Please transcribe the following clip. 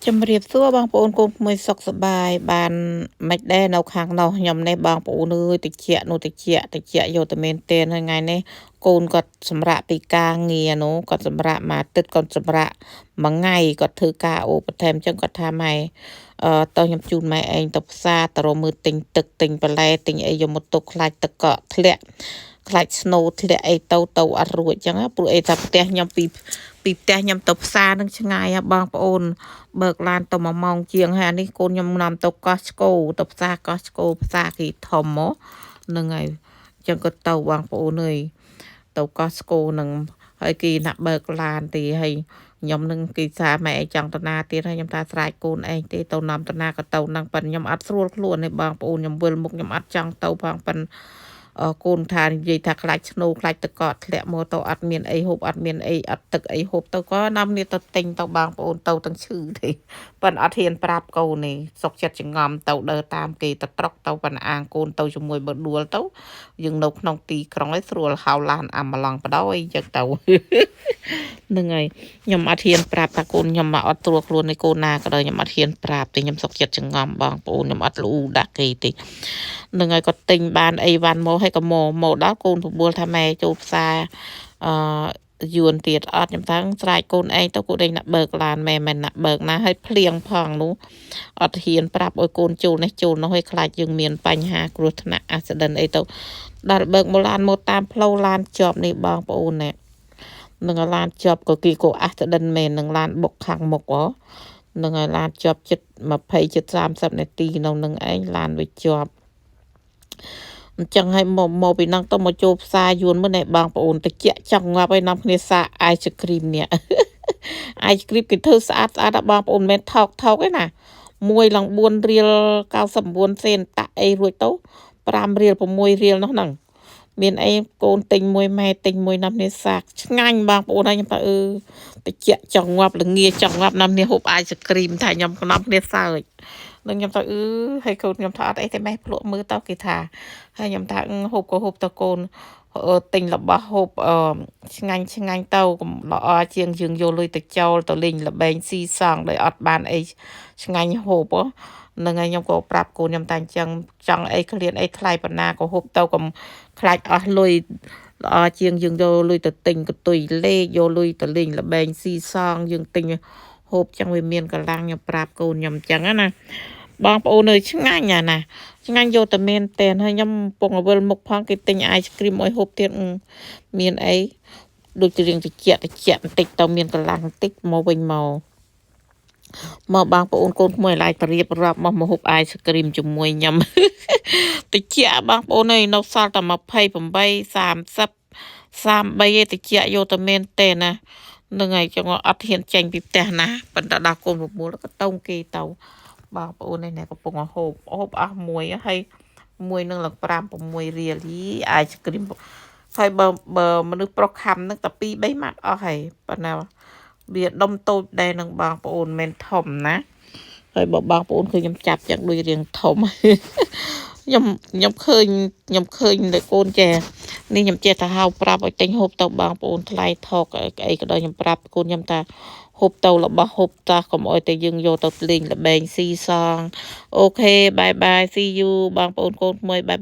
ជំរាបសួរបងប្អូនកូនក្មួយសុខសប្បាយបានមិនដែរនៅខាងនោះខ្ញុំនេះបងប្អូនអើយតិចនោះតិចយកតែមែនទែនហើយថ្ងៃនេះកូនគាត់សម្រាកពីការងារនោះគាត់សម្រាកមកទឹកគាត់សម្រាកមួយថ្ងៃគាត់ធ្វើការអូបន្ថែមអញ្ចឹងគាត់ថាម៉ែតោះខ្ញុំជូនម៉ែឯងទៅផ្សារទៅរកមើលទិញទឹកទិញបន្លែទិញអីយកមកទុកខ្លាចទឹកកកធ្លាក់ខ្លាចស្នូធ្លាក់អីទៅអត់រួចអញ្ចឹងព្រោះអីថាផ្ទះខ្ញុំពីផ្ទះខ្ញុំទៅផ្សារនឹងឆ្ងាយបងប្អូនបើកឡានទៅ1 ម៉ោងជាងហើយអានេះកូនខ្ញុំនាំទៅកោះឆ្កូទៅផ្សារកោះឆ្កូផ្សារគេធំមកហ្នឹងហើយអញ្ចឹងក៏ទៅបងប្អូនអើយទៅកោះឆ្កូនឹងហើយគេណាក់បើកឡានទេហើយខ្ញុំនឹងគេថាម៉ែឯងចង់ទៅណាទៀតហើយខ្ញុំថាស្រែកកូនឯងទេទៅនាំទៅណាក៏ទៅនឹងប៉ិនខ្ញុំអត់ស្រួលខ្លួនទេបងប្អូនខ្ញុំវិលមុខខ្ញុំអត់ចង់ទៅផងប៉ិនកូនថានិយាយថាខ្លាចស្នូខ្លាចទឹកកកធ្លាក់មកទៅអត់មានអីហូបអត់មានអីអត់ទឹកអីហូបទៅក៏នាំគ្នាទៅទិញទៅបងប្អូនទៅទាំងឈឺទេប៉ិនអត់ហ៊ានប្រាប់កូននេះសុកចិត្តចងំទៅដើរតាមគេទៅត្រកទៅប៉ិនអាងកូនទៅជាមួយបដួលទៅយើងនៅក្នុងទីក្រុងឯងស្រួលហៅឡានអាំឡង់បដ ôi អញ្ចឹងទៅហ្នឹងហើយខ្ញុំអត់ហ៊ានប្រាប់ថាកូនខ្ញុំមកអត់ត្រួតខ្លួននៃកូនណាក៏ដោយខ្ញុំអត់ហ៊ានប្រាប់ទេខ្ញុំសុកចិត្តចងំបងប្អូនខ្ញុំអត់លូដាក់គេទេនឹងហើយគាត់ទិញបានអីវ៉ាន់មកហើយក៏មកដល់កូនប្របួលថាម៉ែចូលផ្សារយួនទៀតអត់ខ្ញុំថាស្រែកកូនឯងទៅកូនឯងណាបើកឡានម៉ែមិនណាបើកណាឲ្យភ្លៀងផងនោះអត់ហ៊ានប្រាប់ឲ្យកូនចូលនេះចូលនោះឲ្យខ្លាចយើងមានបញ្ហាគ្រោះថ្នាក់អាក់ស៊ីដិនអីទៅដល់បើកមកឡានមកតាមផ្លូវឡានជាប់នេះបងប្អូនណែនឹងឡានជាប់ក៏គេក៏អាក់ស៊ីដិនមែននឹងឡានបុកខាងមុខនឹងឲ្យឡានជាប់ចិត្ត20 30 នាទីនៅនឹងឯងឡានវាជាប់អញ្ចឹងឲ្យមកពីហ្នឹងទៅមកចូលផ្សារយួនមើលណែបងប្អូនតិចចង់ងាប់ឲ្យនាំគ្នាសាអាយស្គ្រីមនេះអាយស្គ្រីមគេធ្វើស្អាតបងប្អូនមិនថោកឯណាមួយឡើង4រៀល99សេនតាក់អីរួចទៅ5រៀល6រៀលនោះហ្នឹងមានអីកូនទិញមួយម៉ែទិញមួយនាំគ្នាសាកឆ្ងាញ់បងប្អូនហើយខ្ញុំថាតិចចង់ងាប់ល្ងាចង់ងាប់នាំគ្នាហូបអាយស្គ្រីមថាខ្ញុំនាំគ្នាសើចនឹងខ្ញុំថាហើយកូនខ្ញុំថាអត់អីទេម៉ែភ្លក់មើលទៅគេថាហើយខ្ញុំថាហូបក៏ហូបទៅកូនទិញរបស់ហូបឆ្ងាញ់ទៅល្អជាងយើងយកលុយទៅចោលទៅលេងល្បែងស៊ីសងដោយអត់បានអីឆ្ងាញ់ហូបនឹងហើយខ្ញុំក៏ប្រាប់កូនខ្ញុំតែអញ្ចឹងចង់អីឃ្លានអីថ្លៃប៉ុណ្ណាក៏ហូបទៅកុំខ្លាចអស់លុយល្អជាងយើងយកលុយទៅទិញកតុយលេខយកលុយទៅលេងល្បែងស៊ីសងយើងទិញហូបចឹងវាមានកម្លាំងខ្ញុំប្រាប់កូនខ្ញុំអញ្ចឹងណាបងប្អូនអើយឆ្ងាញ់ណាឆ្ងាញ់យកតែមែនតែនហើយខ្ញុំពងអវិលមុខផងគេទិញអាយស្គ្រីមឲ្យហូបទៀតមានអីដូចជារៀងតិចបន្តិចទៅមានកម្លាំងបន្តិចមកវិញមកបងប្អូនកូនក្មួយឡាយប្រៀបរាប់មកហូបអាយស្គ្រីមជាមួយខ្ញុំតិចបងប្អូនអើយនៅសល់តែ28 30 33ឯតិចយកតែមែនទេណានឹងហើយចឹងអត់ហ៊ានចេញពីផ្ទះណាប៉ុន្តែដល់កូន6ក៏តោងគេទៅបងប្អូននេះកំពុងហូបអស់មួយហើយមួយនឹងឡើង5 6រៀលអាយស្គ្រីមហើយបើមនុស្សប្រុសខំនឹងតែ2 3ម៉ាត់អស់ហើយប៉ុណ្ណាវាដុំតូចដែរនឹងបងប្អូនមិនធំណាហើយបើបងប្អូនឃើញខ្ញុំចាប់យ៉ាងដូចរៀងធំខ្ញុំឃើញតែកូនចានេះខ្ញុំចេះតែហៅប្រាប់ឲ្យទិញហូបទៅបងប្អូនថ្លៃថោកអីក៏ដោយខ្ញុំប្រាប់កូនខ្ញុំថាហូបទៅរបស់ហូបតាកុំអោយតែយើងយកទៅលេងល្បែងស៊ីសងអូខេបាយ see you បងប្អូនកូនក្មួយបាយ